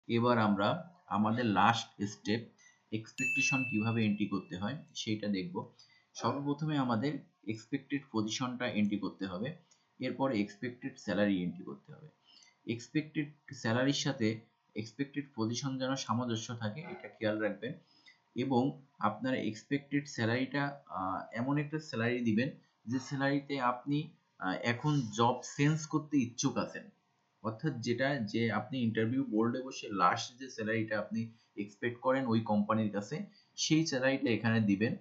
এবার আমরা আমাদের লাস্ট স্টেপ এক্সপেকটেশন কিভাবে এন্ট্রি করতে হয় সেইটা দেখব। সর্বপ্রথমে আমাদের এক্সপেক্টেড পজিশনটা এন্ট্রি করতে হবে, এরপর এক্সপেক্টেড স্যালারি এন্ট্রি করতে হবে। এক্সপেক্টেড স্যালারির সাথে এক্সপেক্টেড পজিশন যেন সামঞ্জস্য থাকে এটা খেয়াল রাখবেন, এবং আপনার এক্সপেক্টেড স্যালারিটা এমন একটা স্যালারি দিবেন যে স্যালারিতে আপনি এখন জব চেঞ্জ করতে ইচ্ছুক আছেন, অর্থাৎ যেটা যে আপনি ইন্টারভিউ বোর্ডে বসে লাস্ট যে স্যালারিটা আপনি এক্সপেক্ট করেন ওই কোম্পানির কাছে, সেই স্যালারিটা এখানে দিবেন।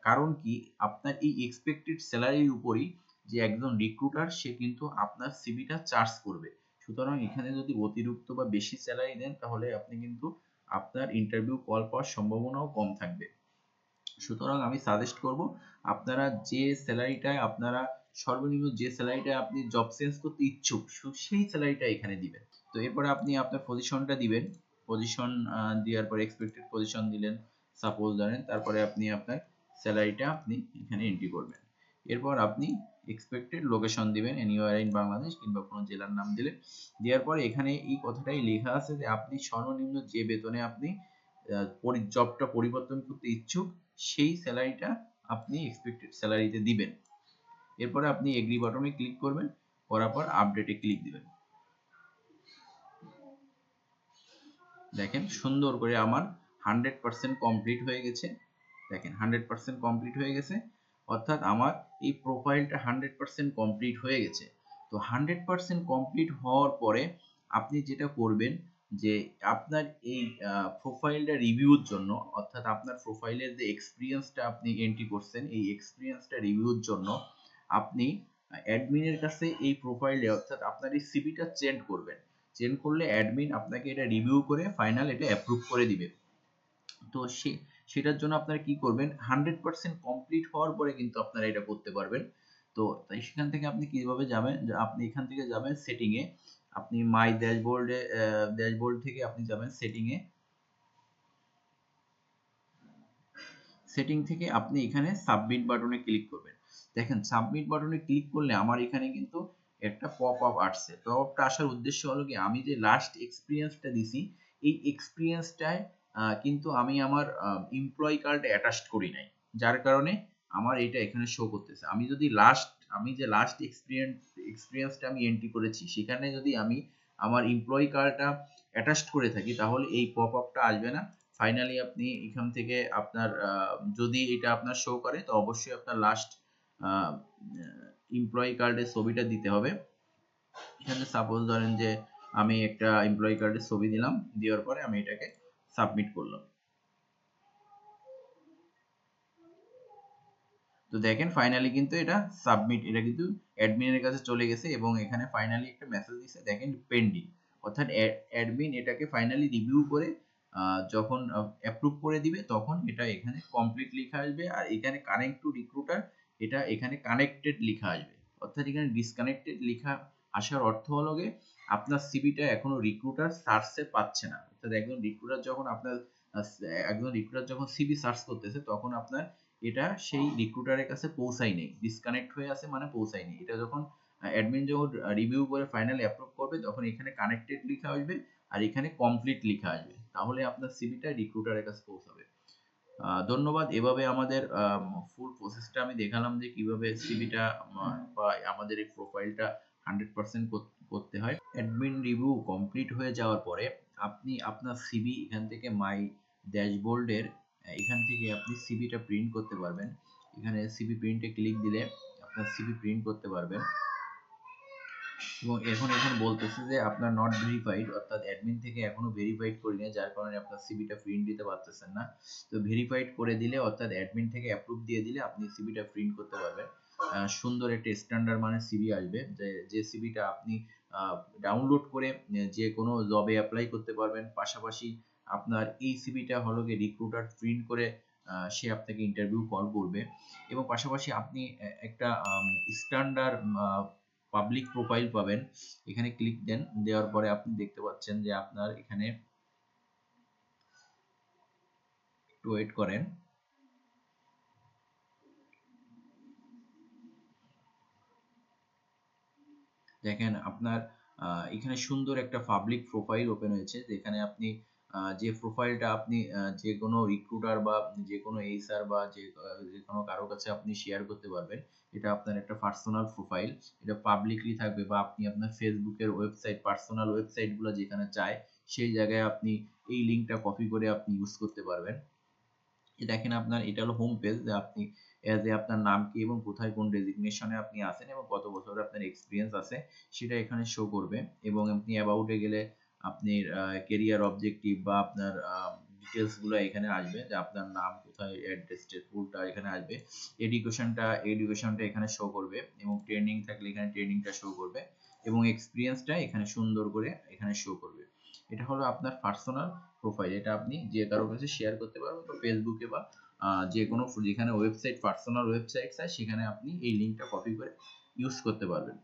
কারণ কি, আপনার এই এক্সপেক্টেড স্যালারির উপরই যে একজন রিক্রুটার সে কিন্তু আপনার সিভিটা চার্জ করবে। সুতরাং এখানে যদি অতিরিক্ত বা বেশি স্যালারি দেন তাহলে আপনি কিন্তু আপনার ইন্টারভিউ কল পাওয়ার সম্ভাবনাও কম থাকবে। সুতরাং আমি সাজেস্ট করব আপনারা যে স্যালারিটায় আপনারা সর্বনিম্ন যে স্যালারিটা আপনি জব চেঞ্জ করতে ইচ্ছুক সেই স্যালারিটা এখানে দিবেন। তো এরপরে আপনি আপনার পজিশনটা দিবেন, পজিশন দেওয়ার পরে এক্সপেক্টেড পজিশন দিলেন সাপোজ ধরেন, তারপরে আপনি আপনার স্যালারিটা আপনি এখানে এন্ট্রি করবেন। এরপর আপনি এক্সপেক্টেড লোকেশন দিবেন, এনিওয়ার ইন বাংলাদেশ কিংবা কোনো জেলার নাম দিলেন। দেওয়ার পরে এখানে এই কথাটাই লেখা আছে যে আপনি সর্বনিম্ন যে বেতনে আপনি জবটা পরিবর্তন করতে ইচ্ছুক সেই স্যালারিটা আপনি এক্সপেক্টেড স্যালারিতে দিবেন। এরপরে আপনি এগ্রি বাটনে ক্লিক করবেন, করার পর আপডেটে ক্লিক দিবেন। দেখেন সুন্দর করে আমার 100% কমপ্লিট হয়ে গেছে। দেখেন 100% কমপ্লিট হয়ে গেছে, অর্থাৎ আমার এই প্রোফাইলটা 100% কমপ্লিট হয়ে গেছে। তো 100% কমপ্লিট হওয়ার পরে আপনি যেটা করবেন যে আপনার এই প্রোফাইলটা রিভিউর জন্য, অর্থাৎ আপনার প্রোফাইলের যে এক্সপিরিয়েন্সটা আপনি এন্ট্রি করছেন এই এক্সপিরিয়েন্সটা রিভিউর জন্য আপনি অ্যাডমিনের কাছে এই প্রোফাইলে অর্থাৎ আপনার এই সিভিটা চেঞ্জ করবেন। চেঞ্জ করলে অ্যাডমিন আপনাকে এটা রিভিউ করে ফাইনাল এটা অ্যাপ্রুভ করে দিবে। তো সেটার জন্য আপনারা কি করবেন, 100% কমপ্লিট হওয়ার পরে কিন্তু আপনারা এটা করতে পারবেন। তো তাই সেখান থেকে আপনি কিভাবে যাবেন, আপনি এখান থেকে যাবেন সেটিং এ, আপনি মাই ড্যাশবোর্ডে ড্যাশবোর্ড থেকে আপনি যাবেন সেটিং এ, সেটিং থেকে আপনি এখানে সাবমিট বাটনে ক্লিক করবেন। দেখেন সাবমিট বাটনে ক্লিক করলে আমার এখানে কিন্তু একটা পপ আপ আসছে। পপ আপটা আসার উদ্দেশ্য হলো কি, আমি যে লাস্ট এক্সপিরিয়েন্সটা দিছি এই এক্সপিরিয়েন্সটায় কিন্তু আমি আমার এমপ্লয়ি কার্ড অ্যাটাচড করি নাই, যার কারণে আমার এটা এখানে শো করতেছে। আমি যে লাস্ট এক্সপিরিয়েন্সটা আমি এন্ট্রি করেছি সেখানে যদি আমি আমার এমপ্লয়ি কার্ডটা অ্যাটাচড করে থাকি তাহলে এই পপ আপটা আসবে না। ফাইনালি আপনি এখান থেকে আপনার যদি এটা আপনার শো করে তো অবশ্যই আপনার লাস্ট এমপ্লয়ি কার্ডের ছবিটা দিতে হবে। এখানে সাপোজ ধরেন যে আমি একটা এমপ্লয়ি কার্ডের ছবি দিলাম, দেওয়ার পরে আমি এটাকে সাবমিট করলাম। তো দেখেন ফাইনালি কিন্তু এটা সাবমিট, এটা কিন্তু অ্যাডমিনের কাছে চলে গেছে এবং এখানে ফাইনালি একটা মেসেজ দিচ্ছে দেখেন পেন্ডিং, অর্থাৎ অ্যাডমিন এটাকে ফাইনালি রিভিউ করে যখন অ্যাপ্রুভ করে দিবে তখন এটা এখানে কমপ্লিট লেখা আসবে, আর এখানে কানেক্ট টু রিক্রুটার এটা এখানে কানেক্টেড লেখা আসবে। অর্থাৎ এখানে ডিসকানেক্টেড লেখা আসার অর্থ হলো গিয়ে আপনার সিভিটা এখনো রিক্রুটার সার্চে পাচ্ছে না। অর্থাৎ একজন রিক্রুটার যখন সিভি সার্চ করতেছে তখন আপনার এটা সেই রিক্রুটারের কাছে পৌঁছায় নেই, ডিসকানেক্ট হয়ে আছে মানে পৌঁছায় নেই। এটা যখন অ্যাডমিন যখন রিভিউ করে ফাইনাল অ্যাপ্রুভ করবে তখন এখানে কানেক্টেড লেখা আসবে আর এখানে কমপ্লিট লেখা আসবে, তাহলে আপনার সিভিটা রিক্রুটারের কাছে পৌঁছাবে। ধন্যবাদ। এভাবে আমাদের ফুল প্রসেসটা আমি দেখালাম যে কিভাবে সিভিটা বা আমাদের এই প্রোফাইলটা 100% করতে হয়। অ্যাডমিন রিভিউ কমপ্লিট হয়ে যাওয়ার পরে আপনি আপনার সিভি এখান থেকে মাই ড্যাশবোর্ডের এখান থেকে আপনি সিভিটা প্রিন্ট করতে পারবেন। এখানে সিভি প্রিন্টে ক্লিক দিলে আপনার সিভি প্রিন্ট করতে পারবেন। এবং এখন বলতেছে যে আপনার নট ভেরিফাইড, অর্থাৎ অ্যাডমিন থেকে এখনো ভেরিফাইড করিনি যার কারণে আপনার সিভিটা প্রিন্ট দিতে পারতেছেন না। তো ভেরিফাইড করে দিলে অর্থাৎ অ্যাডমিন থেকে অ্যাপ্রুভ দিয়ে দিলে আপনি সিভিটা প্রিন্ট করতে পারবেন। সুন্দর একটা স্ট্যান্ডার্ড মানের সিভি আসবে, যে সিভিটা আপনি ডাউনলোড করে যে কোনো জবে অ্যাপ্লাই করতে পারবেন। পাশাপাশি আপনার এই সিভিটা হলো গিয়ে রিক্রুটার প্রিন্ট করে সে আপনাকে ইন্টারভিউ কল করবে, এবং পাশাপাশি আপনি একটা স্ট্যান্ডার্ড পাবলিক প্রোফাইল পাবেন। এখানে ক্লিক দেন, দেওয়ার পরে আপনি দেখতে পাচ্ছেন যে আপনার এখানে একটু ওয়েট করেন। দেখেন আপনার এখানে সুন্দর একটা পাবলিক প্রোফাইল ওপেন হয়েছে, যেখানে আপনি যে প্রোফাইলটা আপনি যে কোনো রিক্রুটার বা যে কোনো এইচআর বা যে কোনো কারো কাছে আপনি শেয়ার করতে পারবেন। এটা আপনার একটা পার্সোনাল প্রোফাইল, এটা পাবলিকলি থাকবে, বা আপনি আপনার ফেসবুকের ওয়েবসাইট, পার্সোনাল ওয়েবসাইটগুলো যেখানে চায় সেই জায়গায় আপনি এই লিঙ্কটা কপি করে আপনি ইউজ করতে পারবেন। দেখেন আপনার এটা হলো হোম পেজ, যে আপনি এজ এ আপনার নাম কি এবং কোথায় কোন ডেজিগনেশনে আপনি আছেন এবং কত বছর আপনার এক্সপিরিয়েন্স আছে সেটা এখানে শো করবে। এবং আপনি অ্যাবাউটে গেলে আপনি কেরিয়ার অবজেক্টিভ বা আপনার ডিটেলস গুলো এখানে আসবে, যে আপনার নাম, কোথায়, অ্যাড্রেস, ফুলটা এখানে আসবে। এডুকেশনটা এখানে শো করবে, এবং ট্রেনিং থাকলে এখানে ট্রেনিংটা শো করবে, এবং এক্সপিরিয়েন্সটা এখানে সুন্দর করে এখানে শো করবে। এটা হলো আপনার পার্সোনাল প্রোফাইল, এটা আপনি যে কারো কাছে শেয়ার করতে পারবেন, বা ফেসবুকে বা যে কোনো যেখানে ওয়েবসাইট, পার্সোনাল ওয়েবসাইট আছে সেখানে আপনি এই লিঙ্কটা কপি করে ইউজ করতে পারবেন।